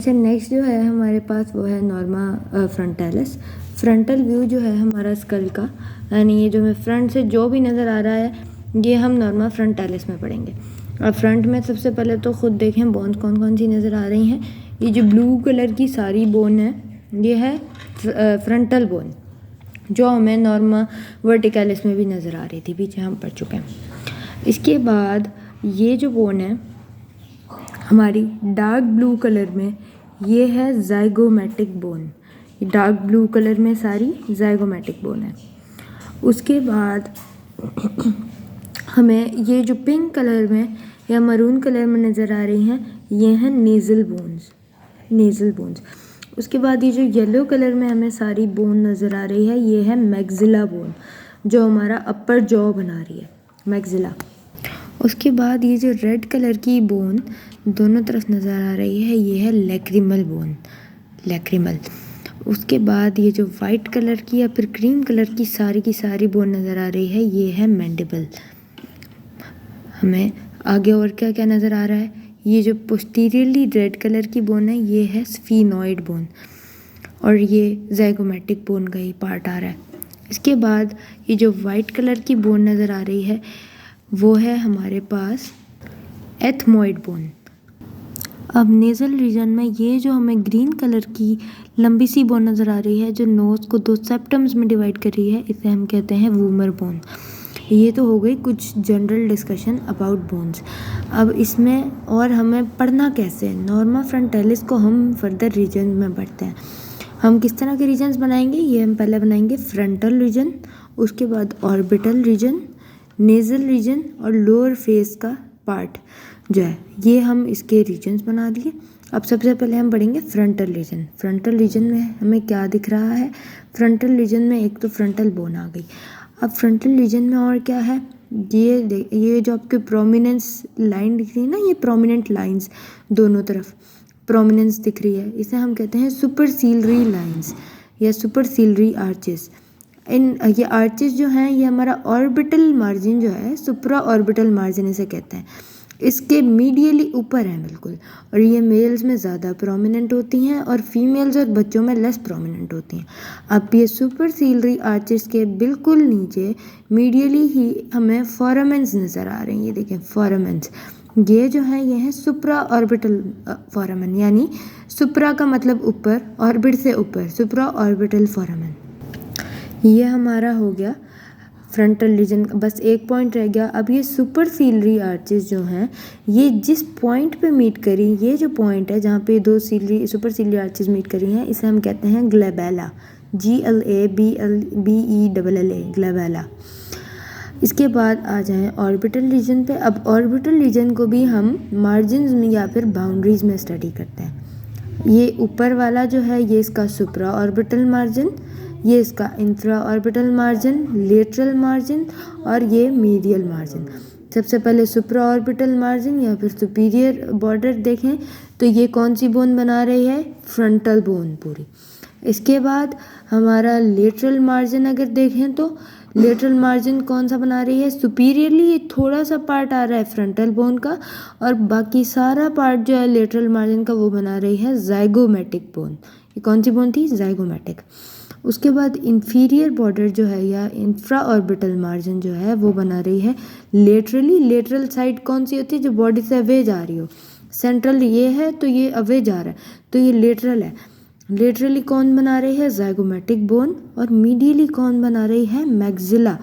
अच्छा, नेक्स्ट जो है हमारे पास वो है नॉर्मा फ्रंटालिस। फ्रंटल व्यू जो है हमारा स्कल का, यानी ये जो हमें फ्रंट से जो भी नज़र आ रहा है ये हम नॉर्मा फ्रंटालिस में पढ़ेंगे। और फ्रंट में सबसे पहले तो खुद देखें बोन्स कौन कौन सी नज़र आ रही हैं। ये जो ब्लू कलर की सारी बोन है ये है फ्रंटल बोन, जो हमें नॉर्मा वर्टिकलिस में भी नज़र आ रही थी, पीछे हम पढ़ चुके हैं। इसके बाद ये जो बोन है हमारी डार्क ब्लू कलर में, ये है ज़ाइगोमेटिक बोन। डार्क ब्लू कलर में सारी ज़ाइगोमेटिक बोन है। उसके बाद हमें ये जो पिंक कलर में या मरून कलर में नज़र आ रही हैं ये हैं नेज़ल बोन्स। उसके बाद ये जो येलो कलर में हमें सारी बोन नज़र आ रही है ये है मैक्सिला बोन, जो हमारा अपर जॉ बना रही है, मैक्सिला। उसके बाद ये जो रेड कलर की बोन दोनों तरफ नज़र आ रही है ये है लैक्रिमल बोन, लैक्रिमल। उसके बाद ये जो वाइट कलर की या फिर क्रीम कलर की सारी बोन नज़र आ रही है ये है मैंडिबल। हमें आगे और क्या क्या नज़र आ रहा है, ये जो पोस्टीरियरली रेड कलर की बोन है ये है स्फीनॉइड बोन, और ये ज़ाइगोमेटिक बोन का ही पार्ट आ रहा है। इसके बाद ये जो वाइट कलर की बोन नज़र आ रही है वो है हमारे पास एथमॉइड बोन। अब नेज़ल रीजन में ये जो हमें ग्रीन कलर की लंबी सी बोन नज़र आ रही है जो नोज़ को 2 सेप्टम्स में डिवाइड कर रही है, इसे हम कहते हैं वूमर बोन। ये तो हो गई कुछ जनरल डिस्कशन अबाउट बोन्स। अब इसमें और हमें पढ़ना कैसे है, नॉर्मा फ्रंटालिस को हम फर्दर रीजन में पढ़ते हैं। हम किस तरह के रीजन्स बनाएंगे, ये हम पहले बनाएंगे फ्रंटल रीजन, उसके बाद ऑर्बिटल रीजन, नेज़ल रीजन और लोअर फेस का पार्ट जो है ये हम इसके रीजन्स बना दिए। अब सबसे पहले हम पढ़ेंगे फ्रंटल रीजन। फ्रंटल रीजन में हमें क्या दिख रहा है, फ्रंटल रीजन में एक तो फ्रंटल बोन आ गई। अब फ्रंटल रीजन में और क्या है, ये जो आपके प्रोमिनेंस लाइन दिख रही है ना, ये प्रोमिनेंट लाइंस दोनों तरफ प्रोमिनेंस दिख रही है, इसे हम कहते हैं सुपरसीलरी लाइंस या सुपरसीलरी आर्चेस। ये आर्चेस जो हैं ये हमारा ऑर्बिटल मार्जिन जो है, सुप्रा ऑर्बिटल मार्जिन इसे कहते हैं, इसके मीडियली ऊपर है बिल्कुल, और ये मेल्स में ज़्यादा प्रोमिनेंट होती हैं और फीमेल्स और बच्चों में लेस प्रोमिनेंट होती हैं। अब ये सुपरसीलरी आर्चेस के बिल्कुल नीचे मीडियली ही हमें फोरामेंस नज़र आ रही हैं। ये देखें फोरामेंस, ये जो है ये है सुप्रा ऑर्बिटल फोरामेन, यानी सुप्रा का मतलब ऊपर, ऑर्बिट से ऊपर, सुप्रा ऑर्बिटल फोरामेन। ये हमारा हो गया फ्रंटल रीजन। बस एक पॉइंट रह गया। अब ये सुपरसीलरी आर्चेस जो हैं ये जिस पॉइंट पे मीट करी, ये जो पॉइंट है जहाँ पे 2 सुपरसीलरी आर्चेस मीट करी हैं, इसे हम कहते हैं ग्लेबेला, GLABELLA, ग्लेबेला। इसके बाद आ जाएं ऑर्बिटल रीजन पे। अब ऑर्बिटल रीजन को भी हम मार्जिन्स में या फिर बाउंड्रीज में स्टडी करते हैं। ये ऊपर वाला जो है ये इसका सुप्रा ऑर्बिटल मार्जिन, ये इसका infra orbital margin, lateral margin और ये मीडियल मार्जिन। सबसे पहले सुप्रा ऑर्बिटल मार्जिन या फिर सुपीरियर बॉर्डर देखें तो ये कौन सी बोन बना रही है, फ्रंटल बोन पूरी। इसके बाद हमारा लेटरल मार्जिन अगर देखें तो लेटरल मार्जिन कौन सा बना रही है, सुपीरियरली ये थोड़ा सा पार्ट आ रहा है फ्रंटल बोन का, और बाकी सारा पार्ट जो है लेटरल मार्जिन का वो बना रही है ज़ाइगोमेटिक बोन। ये कौन सी बोन थी, ज़ाइगोमेटिक। उसके बाद इंफीरियर बॉर्डर जो है या इंफ्रा ऑर्बिटल मार्जिन जो है वो बना रही है लेटरली। लेटरल साइड कौन सी होती है, जो बॉडी से अवे जा रही हो, सेंट्रल ये है तो ये अवे जा रहा है तो ये लेटरल है। लेटरली कौन बना रही है, ज़ाइगोमेटिक बोन, और मीडियली कौन बना रही है, मैक्सिला।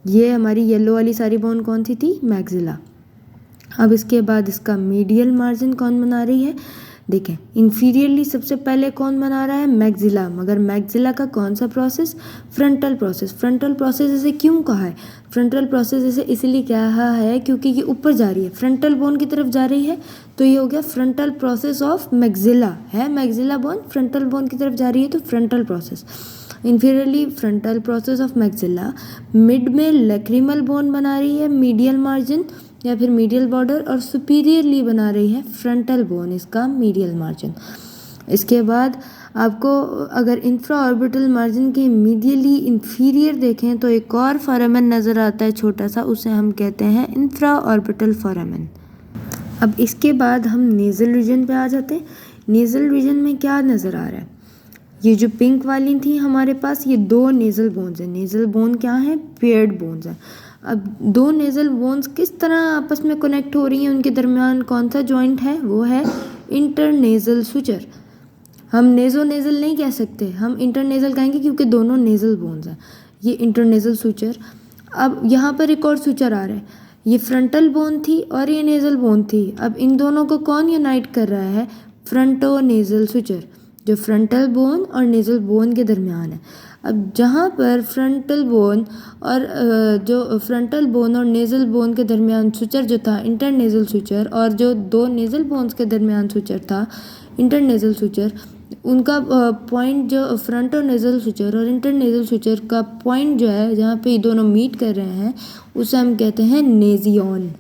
ये हमारी येलो वाली सारी बोन कौन सी थी, मैक्सिला। अब इसके बाद इसका मीडियल मार्जिन कौन बना रही है, देखें इंफीरियरली सबसे पहले कौन बना रहा है, मैक्सिला। मगर मैक्सिला का कौन सा process, frontal process. Frontal process इसे क्यों कहा है, फ्रंटल प्रोसेस इसे इसलिए कहा है क्योंकि ये ऊपर जा रही है, फ्रंटल बोन की तरफ जा रही है, तो ये हो गया फ्रंटल प्रोसेस ऑफ मैक्सिला है। मैक्सिला बोन फ्रंटल बोन की तरफ जा रही है तो frontal process. Inferiorly frontal process of maxilla. Mid में लैक्रिमल बोन बना रही है मीडियल मार्जिन या फिर मीडियल बॉर्डर, और सुपीरियरली बना रही है फ्रंटल बोन, इसका मीडियल मार्जिन। इसके बाद आपको अगर इंफ्रा ऑर्बिटल मार्जिन के मीडियली इंफीरियर देखें तो एक और फोरामेन नज़र आता है छोटा सा, उसे हम कहते हैं इंफ्रा ऑर्बिटल फोरामेन। अब इसके बाद हम नेज़ल रीजन पे आ जाते हैं। नेज़ल रीजन में क्या नज़र आ रहा है, ये जो पिंक वाली थी हमारे पास, ये 2 नेज़ल बोन्स हैं। नेज़ल बोन क्या है, पेयर्ड बोन्स हैं। अब 2 नेज़ल बोन्स किस तरह आपस में कनेक्ट हो रही हैं, उनके दरमियान कौन सा जॉइंट है, वो है इंटरनेज़ल सुचर। हम नेज़ो नेज़ल नहीं कह सकते, हम इंटरनेज़ल कहेंगे क्योंकि दोनों नेज़ल बोन्स हैं। ये इंटरनेज़ल सुचर। अब यहाँ पर एक और सुचर आ रहा है, ये फ्रंटल बोन थी और ये नेज़ल बोन थी। अब इन दोनों को कौन यूनाइट कर रहा है, फ्रंटो नेज़ल सुचर, जो फ्रंटल बोन और नेज़ल बोन के दरमियान है। अब जहाँ पर फ्रंटल बोन और नेज़ल बोन के दरमियान सुचर जो था इंटरनेज़ल सुचर, और जो 2 नेज़ल बोन्स के दरमियान सुचर था इंटरनेज़ल सुचर, उनका पॉइंट जो फ्रंटो नेज़ल सुचर और इंटरनेज़ल सुचर का पॉइंट जो है जहाँ पे ये दोनों मीट कर रहे हैं उसे हम कहते हैं नेज़ियन।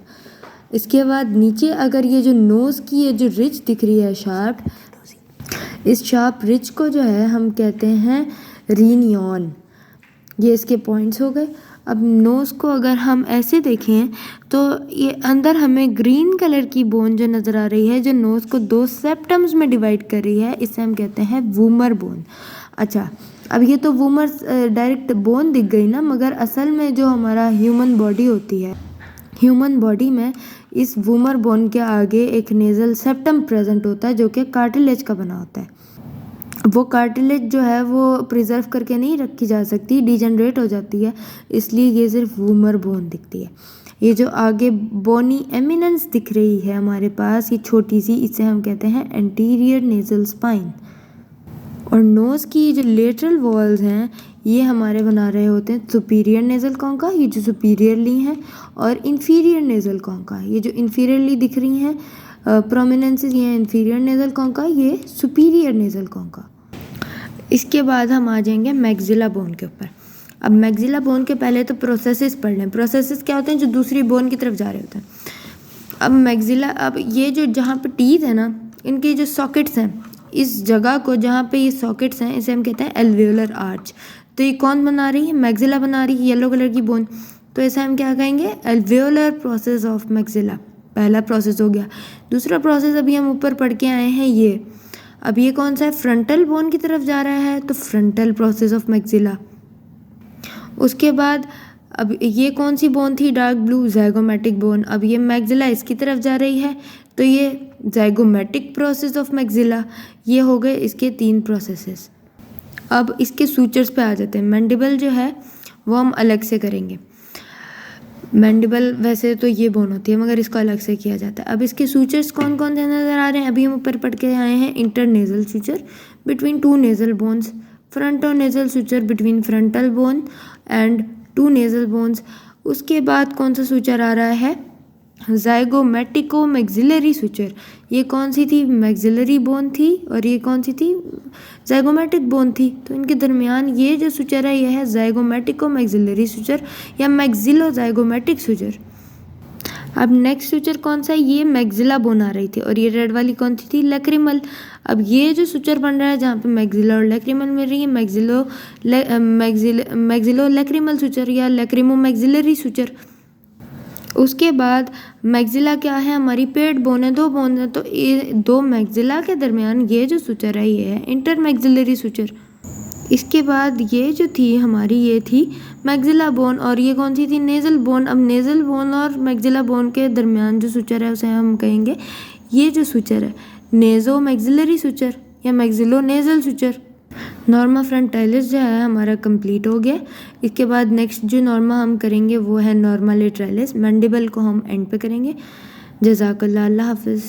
इसके बाद नीचे अगर ये जो नोज़ की ये जो रिज दिख रही है शार्प, इस शार्प रिज को जो है हम कहते हैं रीनियन। ये इसके पॉइंट्स हो गए। अब नोज़ को अगर हम ऐसे देखें तो ये अंदर हमें ग्रीन कलर की बोन जो नज़र आ रही है, जो नोज़ को 2 सेप्टम्स में डिवाइड कर रही है, इसे हम कहते हैं वूमर बोन। अच्छा, अब ये तो वूमर डायरेक्ट बोन दिख गई ना, मगर असल में जो हमारा ह्यूमन बॉडी होती है, ह्यूमन बॉडी में इस वूमर बोन के आगे एक नेज़ल सेप्टम प्रेजेंट होता है जो कि कार्टिलेज का बना होता है। वो कार्टिलेज जो है वो प्रिजर्व करके नहीं रखी जा सकती, डिजनरेट हो जाती है, इसलिए ये सिर्फ वूमर बोन दिखती है। ये जो आगे बोनी एमिनेंस दिख रही है हमारे पास, ये छोटी सी, इसे हम कहते हैं एंटीरियर नेज़ल स्पाइन। और नोज़ की जो लेटरल वॉल्स हैं ये हमारे बना रहे होते हैं सुपीरियर नेज़ल कॉन्का, ये जो सुपीरियरली हैं, और इन्फीरियर नेज़ल कॉन्का, ये जो इन्फीरियरली दिख रही हैं प्रोमिनेंसेस, ये इन्फीरियर नेज़ल कॉन्का, ये सुपीरियर नेज़ल कॉन्का। इसके बाद हम आ जाएंगे मैक्सिला बोन के ऊपर। अब मैक्सिला बोन के पहले तो प्रोसेसेस पढ़ लें। प्रोसेसेस क्या होते हैं, जो दूसरी बोन की तरफ जा रहे होते हैं। अब मैक्सिला, अब ये जो जहाँ पे टीथ है ना, इनके जो सॉकेट्स हैं, इस जगह को जहाँ पे ये सॉकेट्स हैं इसे हम कहते हैं एल्वेओलर आर्च। तो ये कौन बना रही है, मैक्सिला बना रही है, येलो कलर की बोन। तो इसे हम क्या कहेंगे, एल्वेओलर प्रोसेस ऑफ मैक्सिला। पहला प्रोसेस हो गया। दूसरा प्रोसेस अभी हम ऊपर पढ़ के आए हैं ये। अब ये कौन सा है, फ्रंटल बोन की तरफ जा रहा है, तो फ्रंटल प्रोसेस ऑफ मैक्सिला। उसके बाद अब ये कौन सी बोन थी, डार्क ब्लू, ज़ाइगोमेटिक बोन। अब ये मैक्सिला इसकी तरफ जा रही है, तो ये ज़ाइगोमेटिक प्रोसेस ऑफ मैक्सिला। ये हो गए इसके 3 प्रोसेसेस। अब इसके सूचर्स पे आ जाते हैं। मैंडिबल जो है वो हम अलग से करेंगे। मैंडिबल वैसे तो ये बोन होती है मगर इसको अलग से किया जाता है। अब इसके सूचर्स कौन कौन से नज़र आ रहे हैं, अभी हम ऊपर पढ़ के आए हैं। Internasal suture between 2 nasal bones, frontonasal suture between frontal bone and 2 nasal bones. उसके बाद कौन सा सूचर आ रहा है, ज़ाइगोमेटिको मैक्सिलरी सूचर। ये कौन सी थी, मैक्सिलरी बोन थी, और ये कौन सी थी, ज़ाइगोमेटिक बोन थी। तो इनके दरमियान ये जो सूचर है, ये है ज़ाइगोमेटिको मैक्सिलरी सूचर या मैक्सिलो ज़ाइगोमेटिक सूचर। अब नेक्स्ट सूचर कौन सा है, ये मैक्सिला बोन आ रही थी, और ये रेड वाली कौन सी थी, लैक्रिमल। अब ये जो सूचर बन रहा है जहाँ पे मैक्सिला और लैक्रिमल मिल रही है, मैक्सिलो लैक्रिमल सूचर या लैक्रिमो मैक्सिलरी सूचर। उसके बाद मैक्सिला क्या है, हमारी पेट बोन है, 2 बोन है, तो ये 2 मैक्सिला के दरमियान ये जो सूचर है ये है इंटर मैक्सिलरी सूचर। इसके बाद ये जो थी हमारी, ये थी मैक्सिला बोन, और ये कौन सी थी, नेज़ल बोन। अब नेज़ल बोन और मैक्सिला बोन के दरमियान जो सूचर है उसे हम कहेंगे, ये जो सूचर है नेज़ो मैक्सिलरी सूचर या मैक्सिलो नेज़ल सूचर। नॉर्मा फ्रंटाइलिस जो है हमारा कंप्लीट हो गया। इसके बाद नेक्स्ट जो नॉर्मा हम करेंगे वो है नॉर्मा लेटरालिस। मैंडिबल को हम एंड पे करेंगे। जज़ाकल्लाह, अल्लाह हाफ़िज़।